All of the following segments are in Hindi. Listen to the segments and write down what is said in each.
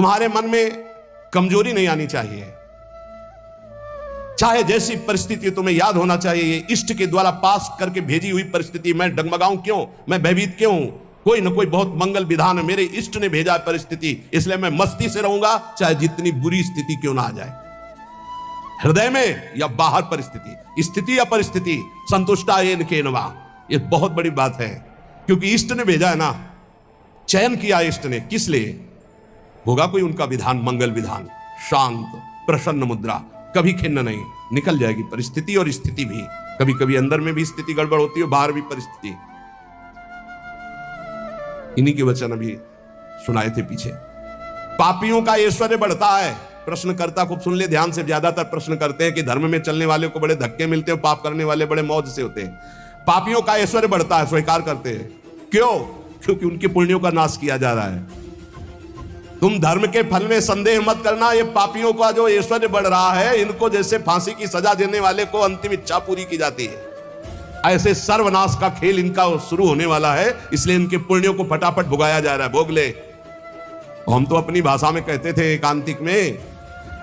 तुम्हारे मन में कमजोरी नहीं आनी चाहिए। चाहे जैसी परिस्थिति, तुम्हें याद होना चाहिए ये इष्ट के द्वारा पास करके भेजी हुई परिस्थिति। मैं डगमगाऊं क्यों, मैं भयभीत क्यों हूं? कोई ना कोई बहुत मंगल विधान है, मेरे इष्ट ने भेजा है परिस्थिति, इसलिए मैं मस्ती से रहूंगा, चाहे जितनी बुरी स्थिति क्यों ना आ जाए, हृदय में या बाहर परिस्थिति, स्थिति या परिस्थिति, संतुष्टायेन केनवा। ये बहुत बड़ी बात है, क्योंकि इष्ट ने भेजा है ना, चयन किया इष्ट ने। किस लिए? होगा कोई उनका विधान, मंगल विधान, शांत प्रसन्न मुद्रा, कभी खिन्न नहीं, निकल जाएगी परिस्थिति और स्थिति भी। कभी कभी अंदर में भी स्थिति गड़बड़ होती है, बाहर भी परिस्थिति। इन्हीं के वचन अभी सुनाए थे पीछे। पापियों का ऐश्वर्य बढ़ता है। प्रश्नकर्ता खूब सुन ले ध्यान से। ज्यादातर प्रश्न करते हैं कि धर्म में चलने वाले को बड़े धक्के मिलते हैं, पाप करने वाले बड़े मौज से होते हैं। पापियों का ऐश्वर्य बढ़ता है, स्वीकार करते हैं। क्यों? क्योंकि उनके पुण्यों का नाश किया जा रहा है। तुम धर्म के फल में संदेह मत करना। ये पापियों का जो ऐश्वर्य बढ़ रहा है, इनको जैसे फांसी की सजा देने वाले को अंतिम इच्छा पूरी की जाती है, ऐसे सर्वनाश का खेल इनका शुरू होने वाला है। इसलिए इनके पुण्यों को फटाफट भुगाया जा रहा है, भोग ले। हम तो अपनी भाषा में कहते थे एकांतिक में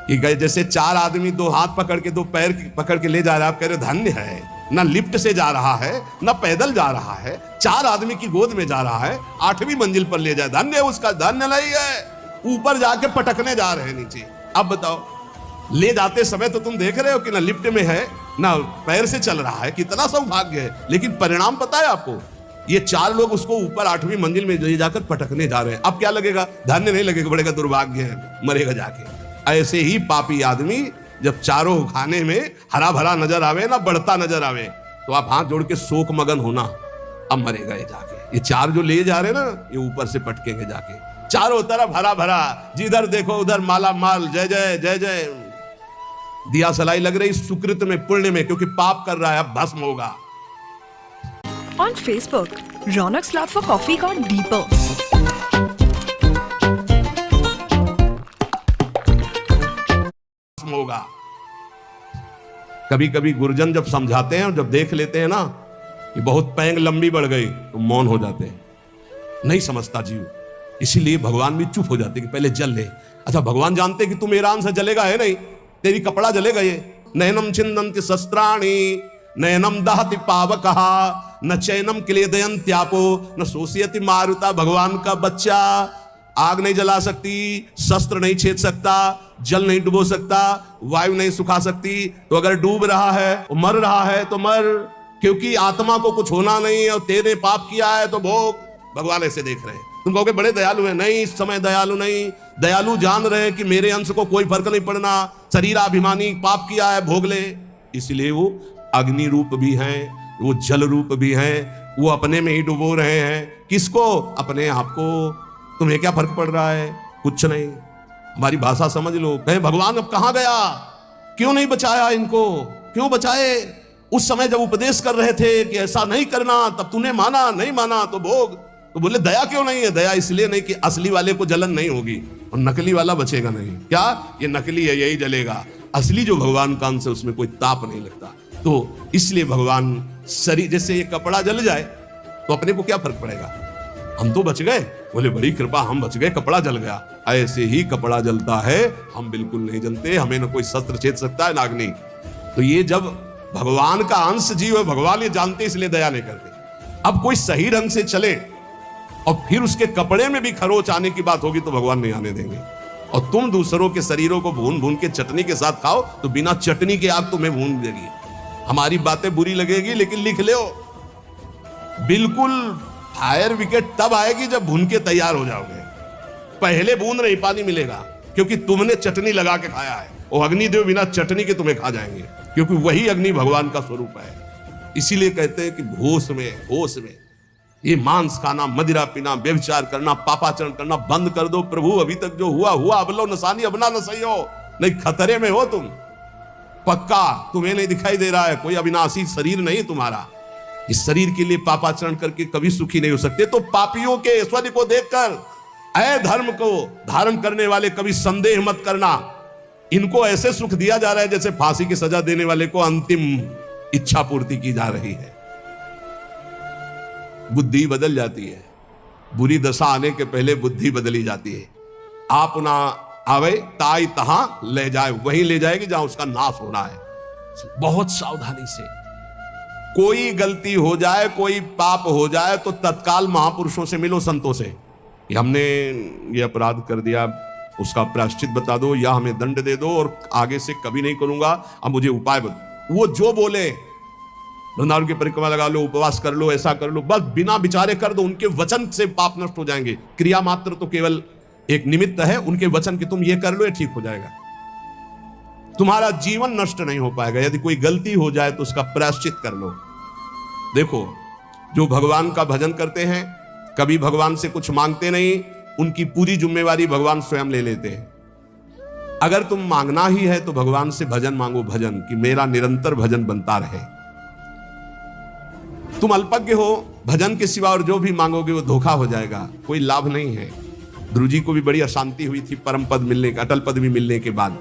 कि जैसे चार आदमी दो हाथ पकड़ के, दो पैर पकड़ के ले जा रहा है, आप कह रहे धन्य है, ना लिफ्ट से जा रहा है, ना पैदल जा रहा है, चार आदमी की गोद में जा रहा है, 8वीं मंजिल पर ले जाए, धन्य है उसका। धन्य नहीं है, ऊपर जाके पटकने जा रहे हैं नीचे। अब बताओ, ले जाते समय तो तुम देख रहे हो कि ना लिफ्ट में है, ना पैर से चल रहा है, कितना सौभाग्य है। लेकिन परिणाम पता है आपको? ये चार लोग उसको ऊपर 8वीं मंजिल में ले जाकर पटकने जा रहे हैं। अब क्या लगेगा? धन्य नहीं लगेगा, बड़ेगा दुर्भाग्य है, मरेगा जाके। ऐसे ही पापी आदमी जब चारों खाने में हरा भरा नजर आवे ना, बढ़ता नजर आवे, तो आप हाथ जोड़ के शोक मगन होना, अब मरेगा ये जाके। ये चार जो ले जा रहे ना, ये ऊपर से पटकेंगे जाके। चारों तरफ हरा भरा, जिधर देखो उधर माला माल, जय जय जय जय। दिया सलाई लग रही सुकृत में, पुण्य में, क्योंकि पाप कर रहा है, अब भस्म होगा। On Facebook, Ronak's love for coffee got deeper. होगा। कभी कभी गुरुजन जब समझाते हैं और जब देख लेते हैं ना कि बहुत पैंग लंबी बढ़ गई, तो मौन हो जाते हैं, नहीं समझता जीव। इसीलिए भगवान भी चुप हो जाते कि पहले जल ले। अच्छा, भगवान जानते कि तू मेरा अंश जलेगा, है नहीं, तेरी कपड़ा जलेगा। ये नयनम छिन्दन्ति शस्त्राणि नयनम दहति पावकः न चैनम क्लेदयन्त्यापो न शोषयति मारुता। भगवान का बच्चा आग नहीं जला सकती, शस्त्र नहीं छेद सकता, जल नहीं डुबो सकता, वायु नहीं सुखा सकती। तो अगर डूब रहा है, मर रहा है तो मर, क्योंकि आत्मा को कुछ होना नहीं है और तेरे पाप किया है तो भोग। भगवान ऐसे देख रहे हैं। तुम कहोगे बड़े दयालु हैं, नहीं, इस समय दयालु नहीं। दयालु जान रहे हैं कि मेरे अंश को कोई फर्क नहीं पड़ना, शरीराभिमानी पाप किया है, भोग ले। इसलिए वो अग्नि रूप भी हैं, वो जल रूप भी हैं, वो अपने में ही डुबो रहे हैं। किसको? अपने आप को। तुम्हें क्या फर्क पड़ रहा है? कुछ नहीं। हमारी भाषा समझ लो। कहे भगवान अब कहां गया, क्यों नहीं बचाया इनको, क्यों बचाए? उस समय जब उपदेश कर रहे थे कि ऐसा नहीं करना, तब तूने माना, नहीं माना तो भोग। तो बोले दया क्यों नहीं है? दया इसलिए नहीं कि असली वाले को जलन नहीं होगी और नकली वाला बचेगा नहीं। क्या? ये नकली है, यही जलेगा। असली जो भगवान का अंश है उसमें कोई ताप नहीं लगता। तो इसलिए भगवान शरीर, जैसे ये कपड़ा जल जाए तो अपने को क्या फर्क पड़ेगा, हम तो बच गए। बोले बड़ी कृपा, हम बच गए, कपड़ा जल गया। ऐसे ही कपड़ा जलता है, हम बिल्कुल नहीं जलते, हमें न कोई शस्त्र छेद सकता है, नाग्नि। तो ये जब भगवान का अंश जीव है, भगवान ये जानते इसलिए दया नहीं करते। अब कोई सही ढंग से चले और फिर उसके कपड़े में भी खरोच आने की बात होगी तो भगवान नहीं आने देंगे। और तुम दूसरों के शरीरों को भून भून के चटनी के साथ खाओ तो बिना चटनी के आग तुम्हें भून देगी। हमारी बातें बुरी लगेगी, लेकिन लिख लो, बिल्कुल फायर विकेट तब आएगी जब भून के तैयार हो जाओगे। पहले बूंद नहीं पानी मिलेगा, क्योंकि तुमने चटनी लगा के खाया है। वो अग्निदेव बिना चटनी के तुम्हें खा जाएंगे, क्योंकि वही अग्नि भगवान का स्वरूप है। इसीलिए कहते हैं कि होश में ये मांस खाना, मदिरा पीना, व्यभिचार करना, पापाचरण करना बंद कर दो। प्रभु अभी तक जो हुआ हुआ, अब लो नसानी, अब ना सही हो, नहीं खतरे में हो तुम पक्का। तुम्हें नहीं दिखाई दे रहा है, कोई अविनाशी शरीर नहीं तुम्हारा। इस शरीर के लिए पापाचरण करके कभी सुखी नहीं हो सकते। तो पापियों के ऐश्वर्य को देखकर अधर्म को धारण करने वाले कभी संदेह मत करना। इनको ऐसे सुख दिया जा रहा है जैसे फांसी की सजा देने वाले को अंतिम इच्छा पूर्ति की जा रही है। बुद्धि बदल जाती है, बुरी दशा आने के पहले बुद्धि बदली जाती है। आप ना आवे ताई तहां ले जाए, वहीं ले जाएगी जहां उसका नाश होना है। बहुत सावधानी से, कोई गलती हो जाए, कोई पाप हो जाए तो तत्काल महापुरुषों से मिलो, संतों से, कि हमने ये अपराध कर दिया, उसका प्रायश्चित बता दो या हमें दंड दे दो और आगे से कभी नहीं करूंगा, अब मुझे उपाय बता। वो जो बोले, वृंदावन की परिक्रमा लगा लो, उपवास कर लो, ऐसा कर लो, बस बिना विचारे कर दो, उनके वचन से पाप नष्ट हो जाएंगे। क्रिया मात्र तो केवल एक निमित्त है, उनके वचन की तुम ये कर लो, ये ठीक हो जाएगा, तुम्हारा जीवन नष्ट नहीं हो पाएगा। यदि कोई गलती हो जाए तो उसका प्रायश्चित कर लो। देखो, जो भगवान का भजन करते हैं, कभी भगवान से कुछ मांगते नहीं, उनकी पूरी जिम्मेवारी भगवान स्वयं ले लेते हैं। अगर तुम मांगना ही है तो भगवान से भजन मांगो, भजन कि मेरा निरंतर भजन बनता रहे। तुम अल्पज्ञ हो, भजन के सिवा और जो भी मांगोगे वो धोखा हो जाएगा, कोई लाभ नहीं है। ध्रुव जी को भी बड़ी अशांति हुई थी परम पद मिलने का, अटल पद भी मिलने के बाद।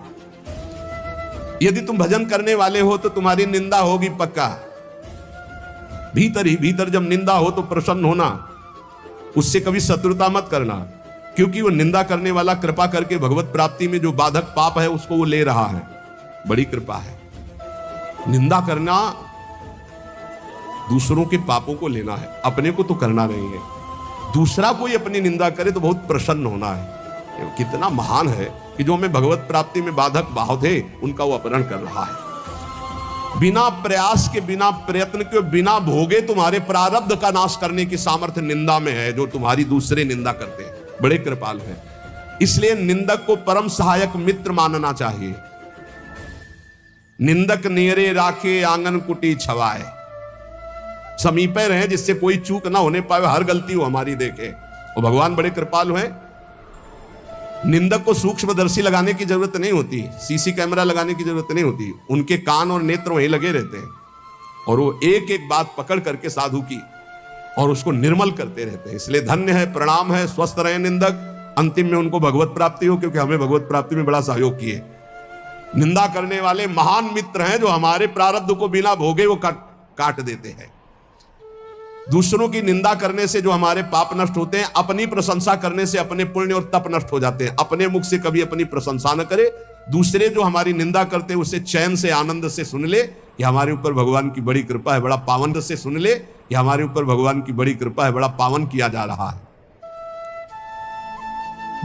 यदि तुम भजन करने वाले हो तो तुम्हारी निंदा होगी पक्का। भीतर ही भीतर जब निंदा हो तो प्रसन्न होना, उससे कभी शत्रुता मत करना, क्योंकि वो निंदा करने वाला कृपा करके भगवत प्राप्ति में जो बाधक पाप है उसको वो ले रहा है। बड़ी कृपा है। निंदा करना दूसरों के पापों को लेना है, अपने को तो करना नहीं है। दूसरा कोई अपनी निंदा करे तो बहुत प्रसन्न होना है। कितना महान है कि जो हमें भगवत प्राप्ति में बाधक बाहु थे उनका वो अपहरण कर रहा है। बिना प्रयास के, बिना प्रयत्न के, बिना भोगे तुम्हारे प्रारब्ध का नाश करने की सामर्थ्य निंदा में है, जो तुम्हारी दूसरे निंदा करते हैं। बड़े कृपालु हैं। इसलिए निंदक को परम सहायक मित्र मानना चाहिए। निंदक नेरे राखे आंगन कुटी छवाए, समीपे रहे जिससे कोई चूक ना होने पाए, हर गलती वो हमारी देखे। और भगवान बड़े कृपालु हैं। निंदक को सूक्ष्मदर्शी लगाने की जरूरत नहीं होती, सीसी कैमरा लगाने की जरूरत नहीं होती, उनके कान और नेत्र वहीं लगे रहते हैं और वो एक एक बात पकड़ करके साधु की और उसको निर्मल करते रहते हैं। इसलिए धन्य है, प्रणाम है, स्वस्थ रहे निंदक, अंतिम में उनको भगवत प्राप्ति हो, क्योंकि हमें भगवत प्राप्ति में बड़ा सहयोग किए। निंदा करने वाले महान मित्र हैं जो हमारे प्रारब्ध को बिना भोगे वो काट देते हैं। दूसरों की निंदा करने से जो हमारे पाप नष्ट होते हैं, अपनी प्रशंसा करने से अपने पुण्य और तप नष्ट हो जाते हैं। अपने मुख से कभी अपनी प्रशंसा न करे, दूसरे जो हमारी निंदा करते हैं उसे चैन से, आनंद से सुन ले, ये हमारे ऊपर भगवान की बड़ी कृपा है, बड़ा पावन से सुन ले, ये हमारे ऊपर भगवान की बड़ी कृपा है, बड़ा पावन किया जा रहा है।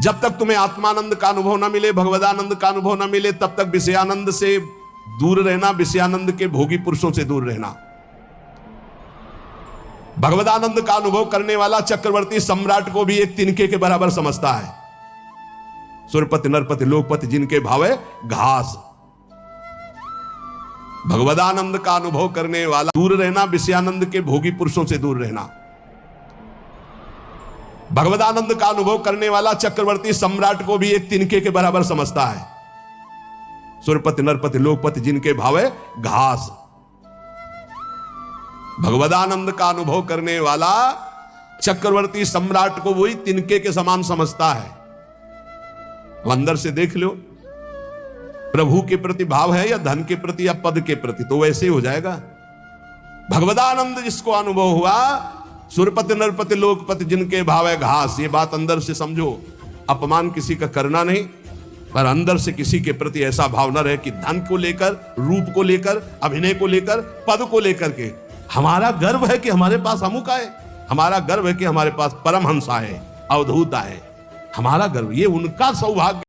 जब तक तुम्हें आत्मानंद का अनुभव न मिले, भगवदानंद का अनुभव न मिले, तब तक विषयानंद से दूर रहना, विषयानंद के भोगी पुरुषों से दूर रहना। भगवदानंद का अनुभव करने वाला चक्रवर्ती सम्राट को भी एक तिनके के बराबर समझता है। सुरपति नरपति लोकपति जिनके भावे घास। भगवदानंद का अनुभव करने वाला दूर रहना, विषयानंद के भोगी पुरुषों से दूर रहना। भगवदानंद का अनुभव करने वाला चक्रवर्ती सम्राट को भी एक तिनके के बराबर समझता है। सुरपति नरपति लोकपति जिनके भावे घास। भगवदानंद का अनुभव करने वाला चक्रवर्ती सम्राट को वही तिनके के समान समझता है। अंदर से देख लो, प्रभु के प्रति भाव है या धन के प्रति या पद के प्रति, तो वैसे ही हो जाएगा। भगवदानंद जिसको अनुभव हुआ, सुरपति नरपति लोकपति जिनके भाव है घास, ये बात अंदर से समझो। अपमान किसी का करना नहीं, पर अंदर से किसी के प्रति ऐसा भाव न रहे कि धन को लेकर, रूप को लेकर, अभिनय को लेकर, पद को लेकर के हमारा गर्व है कि हमारे पास अमुक आए, हमारा गर्व है कि हमारे पास परमहंस आए, अवधूत आए, हमारा गर्व, ये उनका सौभाग्य।